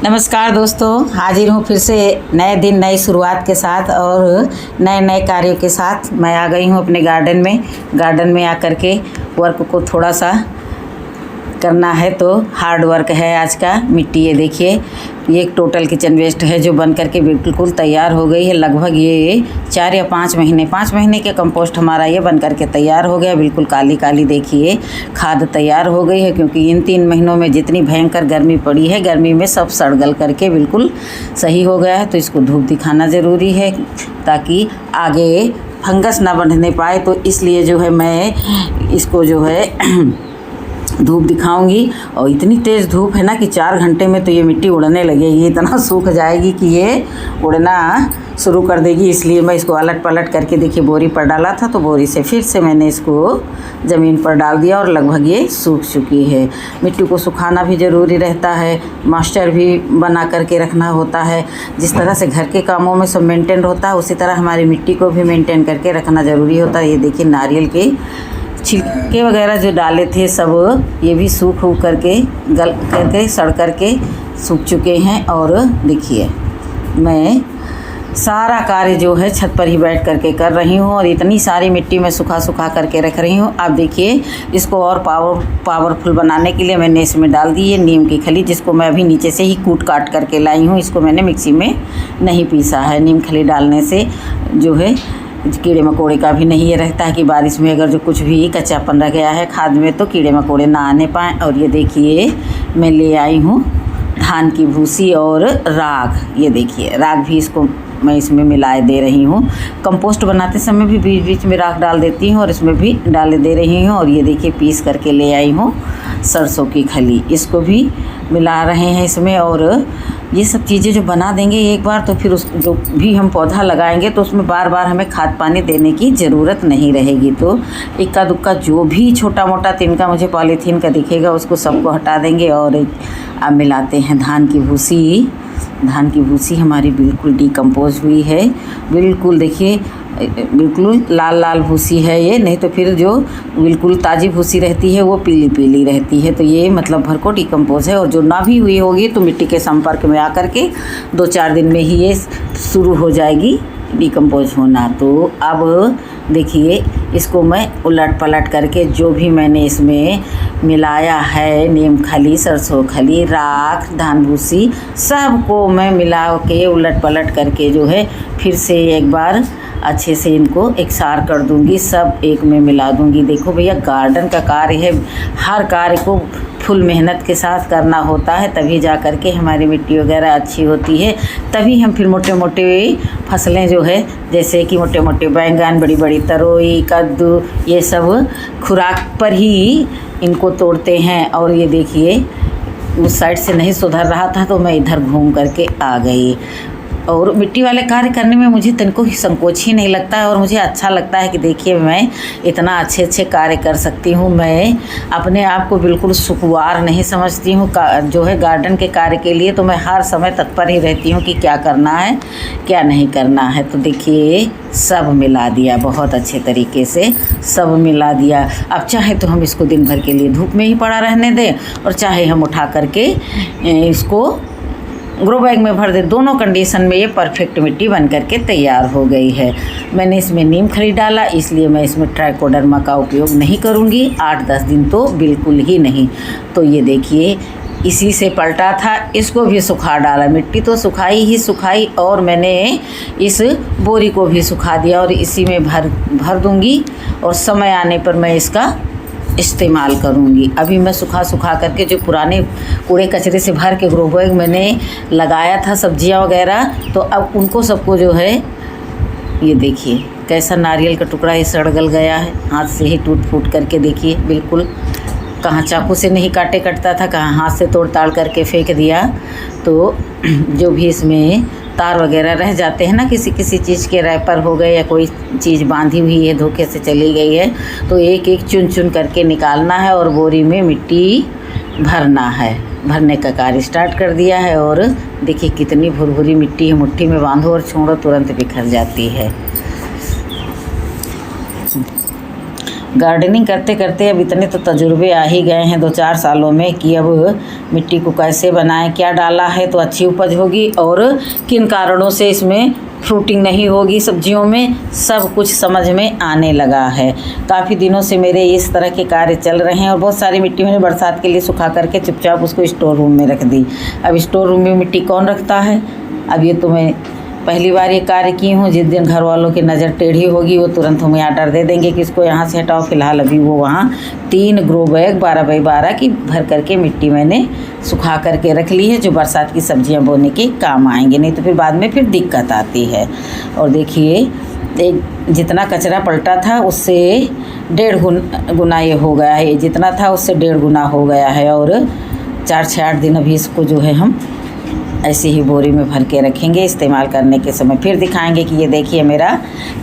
नमस्कार दोस्तों, हाजिर हूँ फिर से नए दिन नई शुरुआत के साथ और नए नए कार्यों के साथ। मैं आ गई हूँ अपने गार्डन में आकर के वर्क को थोड़ा सा करना है। तो हार्ड वर्क है आज का। मिट्टी ये देखिए, ये एक टोटल किचन वेस्ट है जो बन करके बिल्कुल तैयार हो गई है। लगभग ये 4 या 5 महीने के कंपोस्ट हमारा ये बन करके तैयार हो गया। बिल्कुल काली काली देखिए खाद तैयार हो गई है, क्योंकि इन 3 महीनों में जितनी भयंकर गर्मी पड़ी है, गर्मी में सब सड़गल करके बिल्कुल सही हो गया है। तो इसको धूप दिखाना ज़रूरी है ताकि आगे फंगस ना बढ़ने पाए। तो इसलिए जो है मैं इसको जो है धूप दिखाऊंगी। और इतनी तेज़ धूप है ना कि 4 घंटे में तो ये मिट्टी उड़ने लगेगी, इतना सूख जाएगी कि ये उड़ना शुरू कर देगी। इसलिए मैं इसको अलट पलट करके देखिए बोरी पर डाला था, तो बोरी से फिर से मैंने इसको ज़मीन पर डाल दिया और लगभग ये सूख चुकी है। मिट्टी को सुखाना भी ज़रूरी रहता है, मॉइस्चर भी बना करके रखना होता है। जिस तरह से घर के कामों में सब मेंटेन होता है, उसी तरह हमारी मिट्टी को भी मेंटेन करके रखना ज़रूरी होता है। ये देखिए नारियल के छिलके वगैरह जो डाले थे सब ये भी सूख करके गल करके सड़ करके सूख चुके हैं। और देखिए मैं सारा कार्य जो है छत पर ही बैठ करके कर रही हूँ और इतनी सारी मिट्टी में सुखा करके रख रही हूँ। अब देखिए इसको और पावरफुल बनाने के लिए मैंने इसमें डाल दी है नीम की खली, जिसको मैं अभी नीचे से ही कूट काट करके लाई हूँ। इसको मैंने मिक्सी में नहीं पीसा है। नीम खली डालने से जो है कीड़े मकोड़े का भी नहीं ये रहता है कि बारिश में अगर जो कुछ भी कच्चापन रह गया है खाद में तो कीड़े मकोड़े ना आने पाएँ। और ये देखिए मैं ले आई हूँ धान की भूसी और राख। ये देखिए राख भी इसको मैं इसमें मिलाए दे रही हूँ। कंपोस्ट बनाते समय भी बीच बीच में राख डाल देती हूँ और इसमें भी डाल दे रही हूँ। और ये देखिए पीस करके ले आई हूँ सरसों की खली, इसको भी मिला रहे हैं इसमें। और ये सब चीज़ें जो बना देंगे एक बार, तो फिर उस जो भी हम पौधा लगाएंगे तो उसमें बार बार हमें खाद पानी देने की ज़रूरत नहीं रहेगी। तो इक्का दुक्का जो भी छोटा मोटा तिनका मुझे पॉलीथीन का दिखेगा उसको सबको हटा देंगे। और अब मिलाते हैं धान की भूसी। धान की भूसी हमारी बिल्कुल डिकम्पोज हुई है। बिल्कुल देखिए बिल्कुल लाल लाल भूसी है ये, नहीं तो फिर जो बिल्कुल ताज़ी भूसी रहती है वो पीली पीली रहती है। तो ये मतलब भर को डिकम्पोज है। और जो ना भी हुई होगी तो मिट्टी के संपर्क में आकर के 2-4 दिन में ही ये शुरू हो जाएगी डिकम्पोज होना। तो अब देखिए इसको मैं उलट पलट करके जो भी मैंने इसमें मिलाया है नीम खली, सरसों खली, राख, धान भूसी, सबको मैं मिला के उलट पलट करके जो है फिर से एक बार अच्छे से इनको एकसार कर दूंगी, सब एक में मिला दूंगी। देखो भैया गार्डन का कार्य है, हर कार्य को फुल मेहनत के साथ करना होता है, तभी जा कर के हमारी मिट्टी वगैरह अच्छी होती है। तभी हम फिर मोटे मोटे फसलें जो है जैसे कि मोटे मोटे बैंगन, बड़ी बड़ी तरोई, कद्दू, ये सब खुराक पर ही इनको तोड़ते हैं। और ये देखिए उस साइड से नहीं सुधर रहा था तो मैं इधर घूम करके आ गई। और मिट्टी वाले कार्य करने में मुझे तनको ही संकोच ही नहीं लगता है और मुझे अच्छा लगता है कि देखिए मैं इतना अच्छे कार्य कर सकती हूँ। मैं अपने आप को बिल्कुल सुखवार नहीं समझती हूँ जो है गार्डन के कार्य के लिए। तो मैं हर समय तत्पर ही रहती हूँ कि क्या करना है क्या नहीं करना है। तो देखिए सब मिला दिया, बहुत अच्छे तरीके से सब मिला दिया। अब चाहे तो हम इसको दिन भर के लिए धूप में ही पड़ा रहने दें और चाहे हम उठा करके इसको ग्रो बैग में भर दे। दोनों कंडीशन में ये परफेक्ट मिट्टी बन करके तैयार हो गई है। मैंने इसमें नीम खली डाला, इसलिए मैं इसमें ट्राइकोडर्मा का उपयोग नहीं करूँगी 8-10 दिन तो बिल्कुल ही नहीं। तो ये देखिए इसी से पलटा था, इसको भी सुखा डाला। मिट्टी तो सुखाई और मैंने इस बोरी को भी सुखा दिया और इसी में भर दूँगी और समय आने पर मैं इसका इस्तेमाल करूँगी। अभी मैं सुखा करके जो पुराने कूड़े कचरे से भर के ग्रो बैग मैंने लगाया था सब्जियां वगैरह, तो अब उनको सबको जो है ये देखिए कैसा नारियल का टुकड़ा ये सड़गल गया है। हाथ से ही टूट फूट करके देखिए बिल्कुल, कहाँ चाकू से नहीं कटता था, कहाँ हाथ से तोड़ ताड़ करके फेंक दिया। तो जो भी इसमें तार वगैरह रह जाते हैं ना, किसी चीज़ के रैपर हो गए या कोई चीज़ बांधी हुई है धोखे से चली गई है, तो एक एक चुन करके निकालना है और बोरी में मिट्टी भरना है। भरने का कार्य स्टार्ट कर दिया है। और देखिए कितनी भुरभुरी मिट्टी है, मुट्ठी में बांधो और छोड़ो तुरंत बिखर जाती है। गार्डनिंग करते करते अब इतने तो तजुर्बे आ ही गए हैं 2-4 सालों में कि अब मिट्टी को कैसे बनाएं, क्या डाला है तो अच्छी उपज होगी और किन कारणों से इसमें फ्रूटिंग नहीं होगी सब्जियों में, सब कुछ समझ में आने लगा है। काफ़ी दिनों से मेरे इस तरह के कार्य चल रहे हैं और बहुत सारी मिट्टी मैंने बरसात के लिए सुखा करके चुपचाप उसको स्टोर रूम में रख दी। अब स्टोर रूम में मिट्टी कौन रखता है। अब ये तो मैं पहली बार ये कार्य की हूँ। जिस दिन घर वालों की नज़र टेढ़ी होगी वो तुरंत हमें ऑर्डर दे देंगे कि इसको यहाँ से हटाओ। फिलहाल अभी वो वहाँ 3 ग्रो बैग 12x12 की भर करके मिट्टी मैंने सुखा करके रख ली है, जो बरसात की सब्जियाँ बोने के काम आएंगे, नहीं तो फिर बाद में फिर दिक्कत आती है। और देखिए एक जितना कचरा पलटा था उससे 1.5 गुना ये हो गया है, जितना था उससे 1.5 गुना हो गया है। और 4 से 8 दिन अभी इसको जो है हम ऐसे ही बोरी में भर के रखेंगे। इस्तेमाल करने के समय फिर दिखाएंगे कि ये देखिए मेरा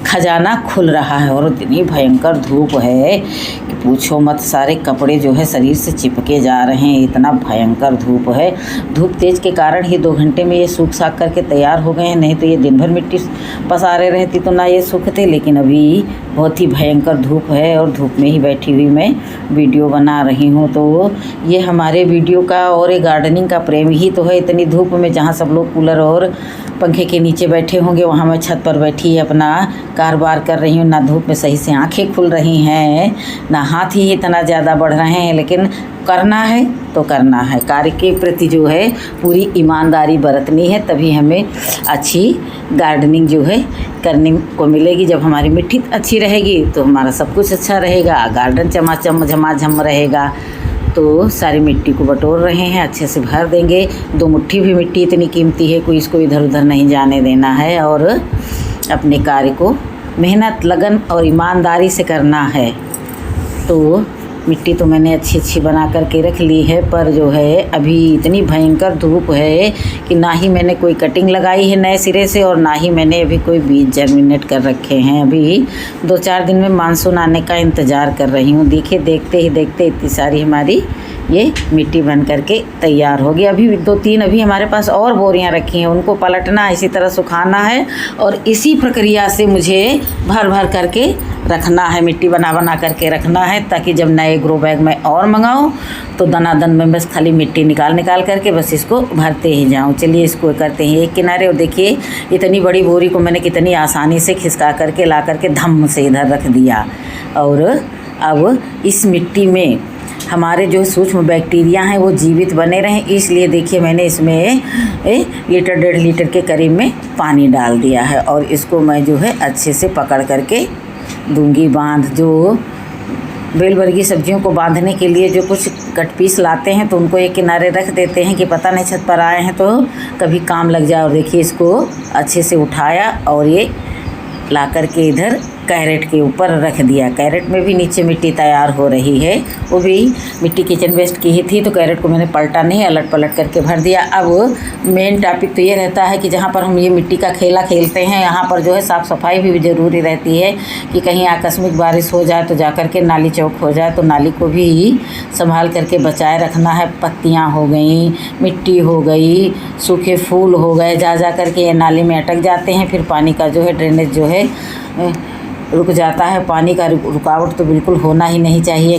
खजाना खुल रहा है। और इतनी भयंकर धूप है कि पूछो मत, सारे कपड़े जो है शरीर से चिपके जा रहे हैं, इतना भयंकर धूप है। धूप तेज़ के कारण ही 2 घंटे में ये सूख साख करके तैयार हो गए हैं, नहीं तो ये दिन भर मिट्टी पसारे रहती तो ना ये सूखते। लेकिन अभी बहुत ही भयंकर धूप है और धूप में ही बैठी हुई मैं वीडियो बना रही हूँ। तो ये हमारे वीडियो का और ये गार्डनिंग का प्रेम ही तो है। इतनी धूप में जहाँ सब लोग कूलर और पंखे के नीचे बैठे होंगे, वहाँ मैं छत पर बैठी अपना कारोबार कर रही हूँ। ना धूप में सही से आंखें खुल रही हैं, ना हाथ ही इतना ज़्यादा बढ़ रहे हैं, लेकिन करना है तो करना है। कार्य के प्रति जो है पूरी ईमानदारी बरतनी है, तभी हमें अच्छी गार्डनिंग जो है करने को मिलेगी। जब हमारी मिट्टी अच्छी रहेगी तो हमारा सब कुछ अच्छा रहेगा, गार्डन चमाचम झमाझम रहेगा। तो सारी मिट्टी को बटोर रहे हैं, अच्छे से भर देंगे। 2 मुट्ठी भी मिट्टी इतनी कीमती है, कोई इसको इधर उधर नहीं जाने देना है और अपने कार्य को मेहनत लगन और ईमानदारी से करना है। तो मिट्टी तो मैंने अच्छी बना करके रख ली है, पर जो है अभी इतनी भयंकर धूप है कि ना ही मैंने कोई कटिंग लगाई है नए सिरे से और ना ही मैंने अभी कोई बीज जर्मिनेट कर रखे हैं। अभी 2-4 दिन में मानसून आने का इंतज़ार कर रही हूँ। देखते ही देखते इतनी सारी हमारी ये मिट्टी बन करके तैयार होगी। अभी 2-3 अभी हमारे पास और बोरियां रखी हैं, उनको पलटना, इसी तरह सुखाना है और इसी प्रक्रिया से मुझे भर करके रखना है, मिट्टी बना करके रखना है, ताकि जब नए ग्रो बैग में और मंगाऊँ तो दनादन में बस खाली मिट्टी निकाल करके बस इसको भरते ही जाऊँ। चलिए इसको करते हैं एक किनारे। और देखिए इतनी बड़ी बोरी को मैंने कितनी आसानी से खिसका करके ला करके धम से इधर रख दिया। और अब इस मिट्टी में हमारे जो सूक्ष्म बैक्टीरिया हैं वो जीवित बने रहें, इसलिए देखिए मैंने इसमें 1.5 लीटर के करीब में पानी डाल दिया है। और इसको मैं जो है अच्छे से पकड़ करके दूंगी बांध। जो बेलवर्गीय सब्जियों को बांधने के लिए जो कुछ कट पीस लाते हैं तो उनको एक किनारे रख देते हैं कि पता नहीं छत पर आए हैं तो कभी काम लग जाए। और देखिए इसको अच्छे से उठाया और ये ला करके इधर कैरेट के ऊपर रख दिया। कैरेट में भी नीचे मिट्टी तैयार हो रही है, वो भी मिट्टी किचन वेस्ट की ही थी, तो कैरेट को मैंने पलटा नहीं, अलट पलट करके भर दिया। अब मेन टॉपिक तो ये रहता है कि जहाँ पर हम ये मिट्टी का खेला खेलते हैं यहाँ पर जो है साफ़ सफाई भी ज़रूरी रहती है कि कहीं आकस्मिक बारिश हो जाए तो जा कर के नाली चौक हो जाए, तो नाली को भी संभाल करके बचाए रखना है। पत्तियाँ हो गई, मिट्टी हो गई, सूखे फूल हो गए, जा करके ये नाली में अटक जाते हैं, फिर पानी का जो है ड्रेनेज जो है रुक जाता है। पानी का रुकावट तो बिल्कुल होना ही नहीं चाहिए।